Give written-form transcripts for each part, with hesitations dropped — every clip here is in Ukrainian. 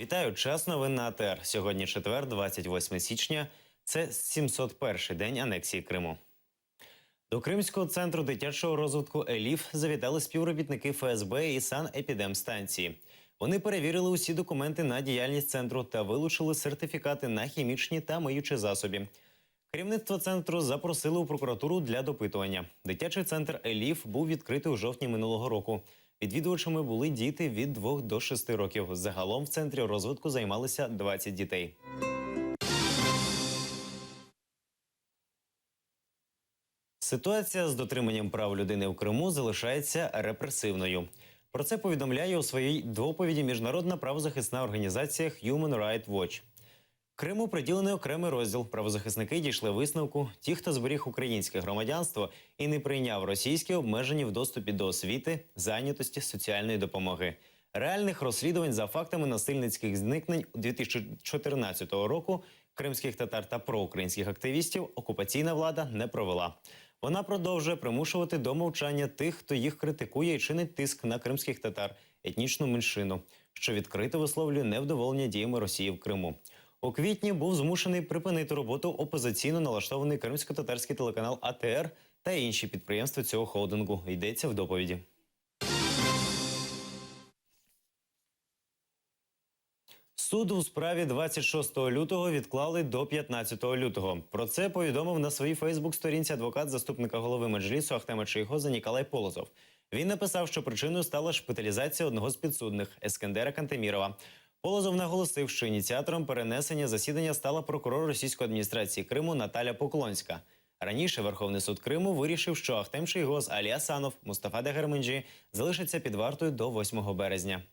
Вітаю, час новин на АТР. Сьогодні четвер, 28 січня. Це 701-й день анексії Криму. До Кримського центру дитячого розвитку «Еліф» завітали співробітники ФСБ і санепідемстанції. Вони перевірили усі документи на діяльність центру та вилучили сертифікати на хімічні та миючі засоби. Керівництво центру запросили у прокуратуру для допитування. Дитячий центр «Еліф» був відкритий у жовтні минулого року. Відвідувачами були діти від 2 до 6 років. Загалом в центрі розвитку займалися 20 дітей. Ситуація з дотриманням прав людини в Криму залишається репресивною. Про це повідомляє у своїй доповіді міжнародна правозахисна організація Human Rights Watch. Криму приділений окремий розділ. Правозахисники дійшли висновку: ті, хто зберіг українське громадянство і не прийняв російські, обмежені в доступі до освіти, зайнятості, соціальної допомоги. Реальних розслідувань за фактами насильницьких зникнень у 2014 року кримських татар та проукраїнських активістів окупаційна влада не провела. Вона продовжує примушувати до мовчання тих, хто їх критикує і чинить тиск на кримських татар, етнічну меншину, що відкрито висловлює невдоволення діями Росії в Криму. У квітні був змушений припинити роботу опозиційно налаштований кримсько-татарський телеканал АТР та інші підприємства цього холдингу, йдеться в доповіді. Суд у справі 26 лютого відклали до 15 лютого. Про це повідомив на своїй фейсбук-сторінці адвокат заступника голови Меджлісу Ахтема Чийгоза Ніколай Полозов. Він написав, що причиною стала шпиталізація одного з підсудних – Ескендера Кантемірова. Полозов наголосив, що ініціатором перенесення засідання стала прокурор російської адміністрації Криму Наталя Поклонська. Раніше Верховний суд Криму вирішив, що Ахтем Чийгоз, Алі Асанов, Мустафа Дегерменджі залишаться під вартою до 8 березня.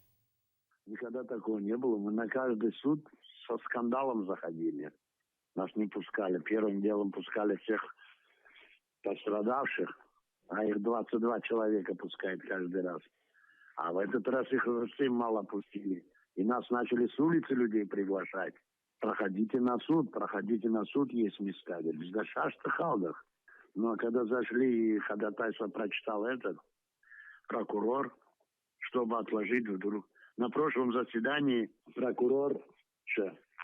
Никогда такого не было. Мы на каждый суд со скандалом заходили. Нас не пускали. Первым делом пускали всех пострадавших, а их 22 человека пускают каждый раз. А в этот раз их совсем мало пустили. И нас начали с улицы людей приглашать. Проходите на суд, есть места. Да шашта халдах. Но когда зашли и ходатайство прочитал этот прокурор, чтобы отложить вдруг. На прошлом заседании прокурор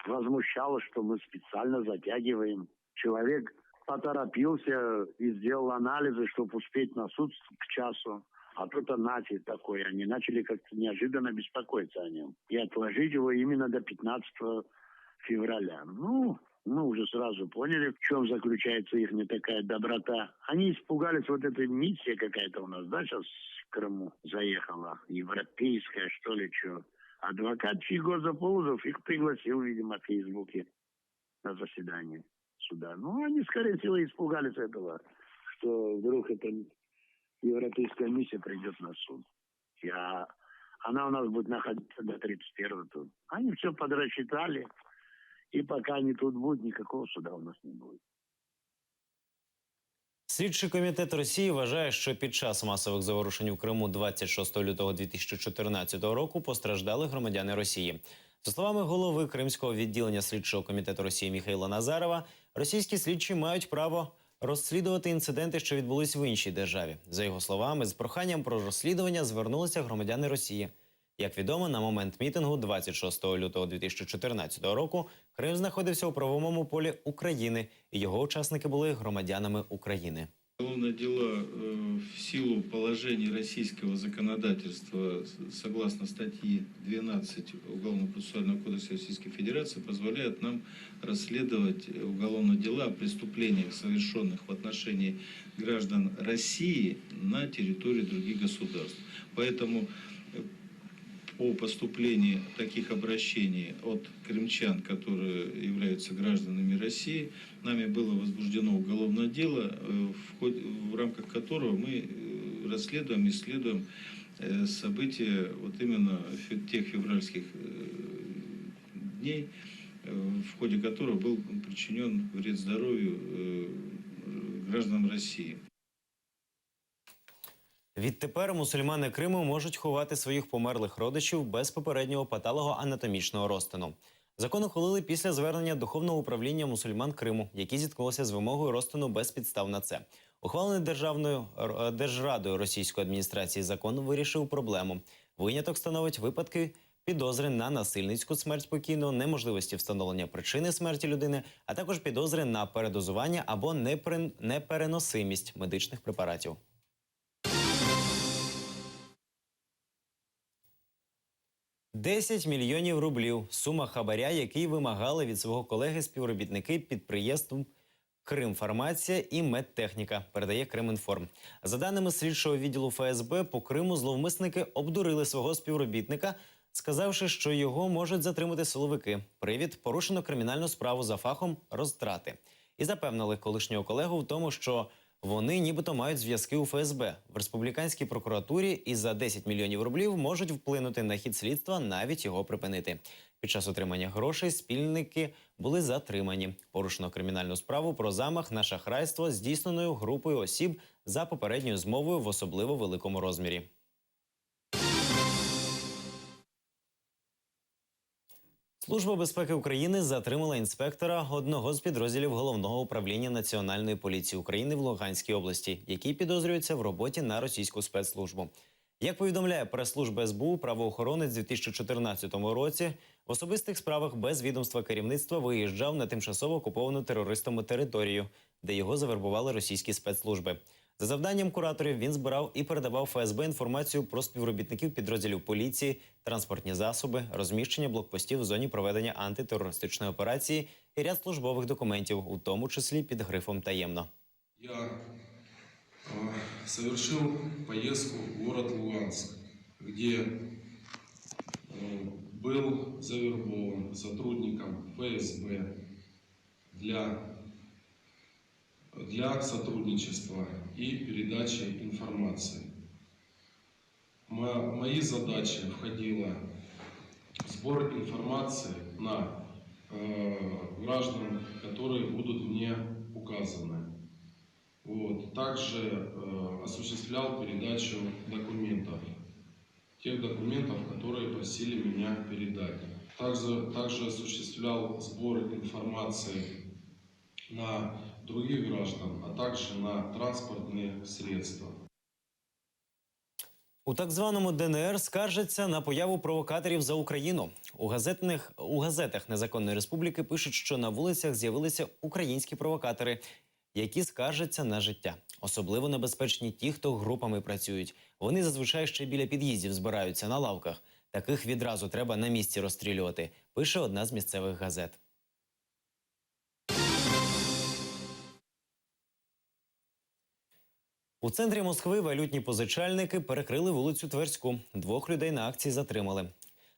возмущался, что мы специально затягиваем. Человек поторопился и сделал анализы, чтобы успеть на суд к часу. А тут начали такое. Они начали как-то неожиданно беспокоиться о нем. И отложить его именно до 15 февраля. Мы уже сразу поняли, в чем заключается их не такая доброта. Они испугались, вот этой миссия какая-то у нас, да, сейчас в Крыму заехала, европейская, что ли, что. Адвокат Чийгоза Полозов их пригласил, видимо, в Фейсбуке на заседание суда. Они, скорее всего, испугались этого, что вдруг эта европейская миссия придет на суд. Она у нас будет находиться до 31-го тут. Они все подрасчитали. І поки вони тут будуть, ніякого суда у нас не буде. Слідчий комітет Росії вважає, що під час масових заворушень у Криму 26 лютого 2014 року постраждали громадяни Росії. За словами голови Кримського відділення слідчого комітету Росії Міхайла Назарова, російські слідчі мають право розслідувати інциденти, що відбулись в іншій державі. За його словами, з проханням про розслідування звернулися громадяни Росії. Як відомо, на момент мітингу 26 лютого 2014 року Крим знаходився у правовому полі України, і його учасники були громадянами України. Уголовные дела в силу положений российского законодательства, согласно статьи 12 Уголовно-процессуального кодекса Российской Федерации, позволяют нам расследовать уголовные дела о преступлениях, совершенных в отношении граждан России на территории других государств. Поэтому по поступлению таких обращений от крымчан, которые являются гражданами России, нами было возбуждено уголовное дело, в рамках которого мы расследуем, исследуем события вот именно тех февральских дней, в ходе которого был причинен вред здоровью гражданам России. Відтепер мусульмани Криму можуть ховати своїх померлих родичів без попереднього патологоанатомічного розтину. Закон ухвалили після звернення Духовного управління мусульман Криму, які зіткнулися з вимогою розтину без підстав на це. Ухвалений Держрадою російської адміністрації закон вирішив проблему. Виняток становить випадки підозри на насильницьку смерть покійного, неможливості встановлення причини смерті людини, а також підозри на передозування або непереносимість медичних препаратів. $10 мільйонів рублів – сума хабаря, який вимагали від свого колеги-співробітники підприємств «Кримфармація» і «Медтехніка», передає «Кримінформ». За даними слідчого відділу ФСБ, по Криму зловмисники обдурили свого співробітника, сказавши, що його можуть затримати силовики. Привід – порушено кримінальну справу за фахом розтрати. І запевнили колишнього колегу в тому, що вони нібито мають зв'язки у ФСБ, в республіканській прокуратурі і за 10 мільйонів рублів можуть вплинути на хід слідства, навіть його припинити. Під час отримання грошей спільники були затримані. Порушено кримінальну справу про замах на шахрайство, здійсненою групою осіб за попередньою змовою в особливо великому розмірі. Служба безпеки України затримала інспектора одного з підрозділів Головного управління Національної поліції України в Луганській області, який підозрюється в роботі на російську спецслужбу. Як повідомляє прес-служба СБУ, правоохоронець у 2014 році в особистих справах без відомства керівництва виїжджав на тимчасово окуповану терористами територію, де його завербували російські спецслужби. За завданням кураторів він збирав і передавав ФСБ інформацію про співробітників підрозділів поліції, транспортні засоби, розміщення блокпостів в зоні проведення антитерористичної операції і ряд службових документів, у тому числі під грифом «Таємно». Я совершил поездку в город Луганск, где был завербован сотрудником ФСБ для сотрудничества и передачи информации. Мои задачи входила сбор информации на граждан, которые будут мне указаны. Вот. Также осуществлял передачу документов, тех документов, которые просили меня передать. Также осуществлял сбор информации на других граждан, а также на транспортные средства. У так званому ДНР скаржаться на появу провокаторів за Україну. У газетах Незаконної Республіки пишуть, що на вулицях з'явилися українські провокатори, які скаржаться на життя. Особливо небезпечні ті, хто групами працюють. Вони зазвичай ще біля під'їздів збираються на лавках. Таких відразу треба на місці розстрілювати, пише одна з місцевих газет. У центрі Москви валютні позичальники перекрили вулицю Тверську. 2 людей на акції затримали.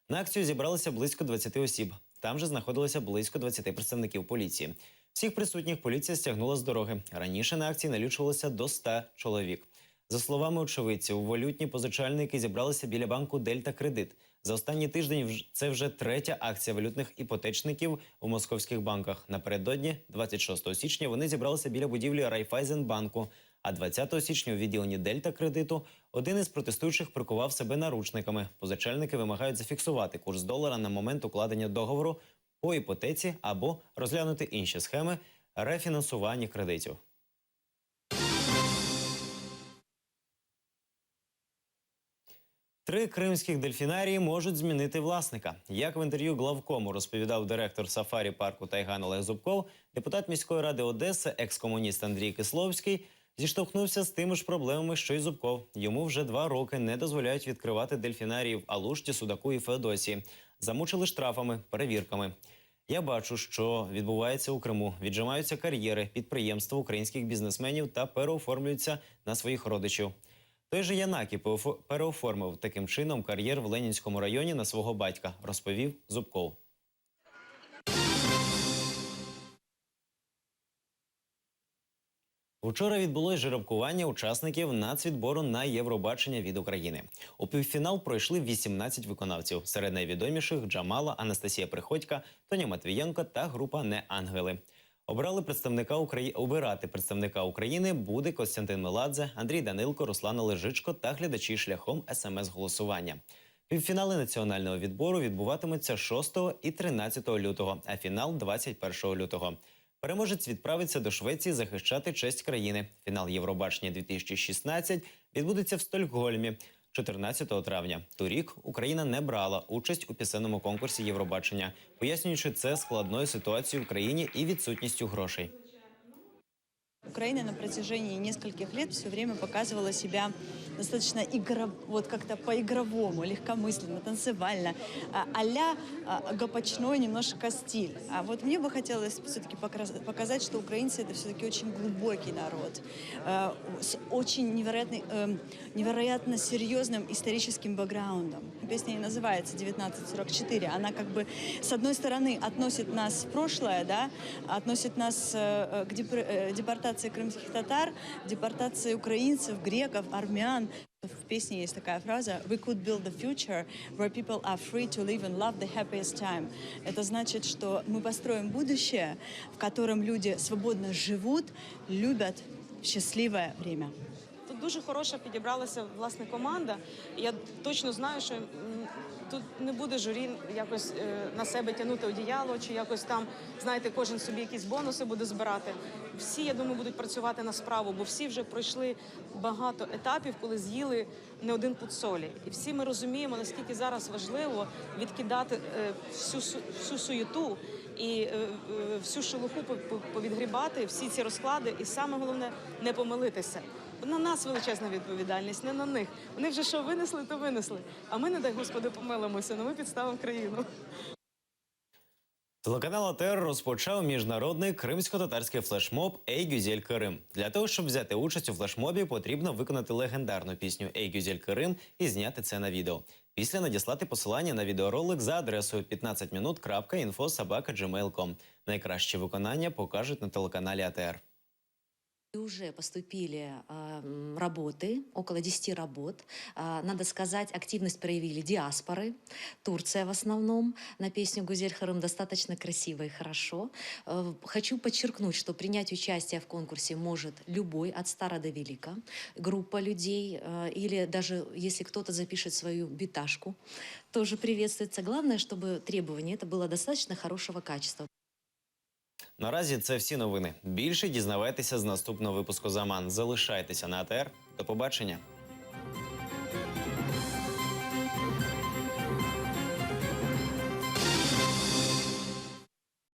На акцію зібралося близько 20 осіб. Там же знаходилося близько 20 представників поліції. Всіх присутніх поліція стягнула з дороги. Раніше на акції налічувалося до 100 чоловік. За словами очевидців, валютні позичальники зібралися біля банку «Дельта Кредит». За останній тиждень це вже 3-я акція валютних іпотечників у московських банках. Напередодні, 26 січня, вони зібралися біля будівлі Райфайзенбанку. А 20 січня у відділенні «Дельта Кредиту» один із протестуючих прикував себе наручниками. Позичальники вимагають зафіксувати курс долара на момент укладення договору по іпотеці або розглянути інші схеми рефінансування кредитів. Три кримських дельфінарії можуть змінити власника. Як в інтерв'ю главкому розповідав директор сафарі-парку «Тайган» Олег Зубков, депутат міської ради Одеси, екс-комуніст Андрій Кисловський, зіштовхнувся з тими ж проблемами, що й Зубков. Йому вже 2 роки не дозволяють відкривати дельфінарії в Алушті, Судаку і Феодосії. Замучили штрафами, перевірками. Я бачу, що відбувається у Криму. Віджимаються кар'єри, підприємства українських бізнесменів та переоформлюються на своїх родичів. Той же Янакі переоформив таким чином кар'єр в Ленінському районі на свого батька, розповів Зубков. Вчора відбулось жеребкування учасників нацвідбору на Євробачення від України. У півфінал пройшли 18 виконавців. Серед найвідоміших – Джамала, Анастасія Приходька, Тоня Матвієнко та група «Не ангели». Обирати представника України буде Костянтин Меладзе, Андрій Данилко, Руслана Лежичко та глядачі шляхом СМС-голосування. Півфінали національного відбору відбуватимуться 6 і 13 лютого, а фінал – 21 лютого. Переможець відправиться до Швеції захищати честь країни. Фінал Євробачення 2016 відбудеться в Стокгольмі. 14 травня. Торік Україна не брала участь у пісенному конкурсі Євробачення, пояснюючи це складною ситуацією в країні і відсутністю грошей. Украина на протяжении нескольких лет все время показывала себя достаточно вот как-то по-игровому, легкомысленно, танцевально, а-ля гопачной немножко стиль. А вот мне бы хотелось все-таки показать, что украинцы это все-таки очень глубокий народ, с очень невероятно серьезным историческим бэкграундом. Песня и называется «1944». Она как бы, с одной стороны, относит нас в прошлое, да, относит нас к депортации крымских татар, депортации украинцев, греков, армян. В песне есть такая фраза «We could build a future where people are free to live and love the happiest time». Это значит, что мы построим будущее, в котором люди свободно живут, любят в счастливое время. Тут дуже хороша підібралася, власне, команда. І я точно знаю, що тут не буде журі якось на себе тягнути одіяло, чи якось там, знаєте, кожен собі якісь бонуси буде збирати. Всі, я думаю, будуть працювати на справу, бо всі вже пройшли багато етапів, коли з'їли не один пуд солі. І всі ми розуміємо, наскільки зараз важливо відкидати всю суєту і всю шелуху повідгрібати, всі ці розклади. І саме головне – не помилитися. На нас величезна відповідальність, не на них. Вони вже що винесли, то винесли. А ми, не дай Господи, помилимося, але ми підставимо країну. Телеканал АТР розпочав міжнародний кримсько-татарський флешмоб «Ей Гюзель Крим». Для того, щоб взяти участь у флешмобі, потрібно виконати легендарну пісню «Ей Гюзель Крим» і зняти це на відео. Після надіслати посилання на відеоролик за адресою 15minut.info@gmail.com. Найкраще виконання покажуть на телеканалі АТР. И уже поступили работы, около 10 работ. Надо сказать, активность проявили диаспоры. Турция в основном. На песню «Гузель Харым» достаточно красиво и хорошо. Хочу подчеркнуть, что принять участие в конкурсе может любой, от стара до велика. Группа людей или даже если кто-то запишет свою биташку, тоже приветствуется. Главное, чтобы требование это было достаточно хорошего качества. Наразі це всі новини. Більше дізнавайтеся з наступного випуску «Заман». Залишайтеся на АТР. До побачення.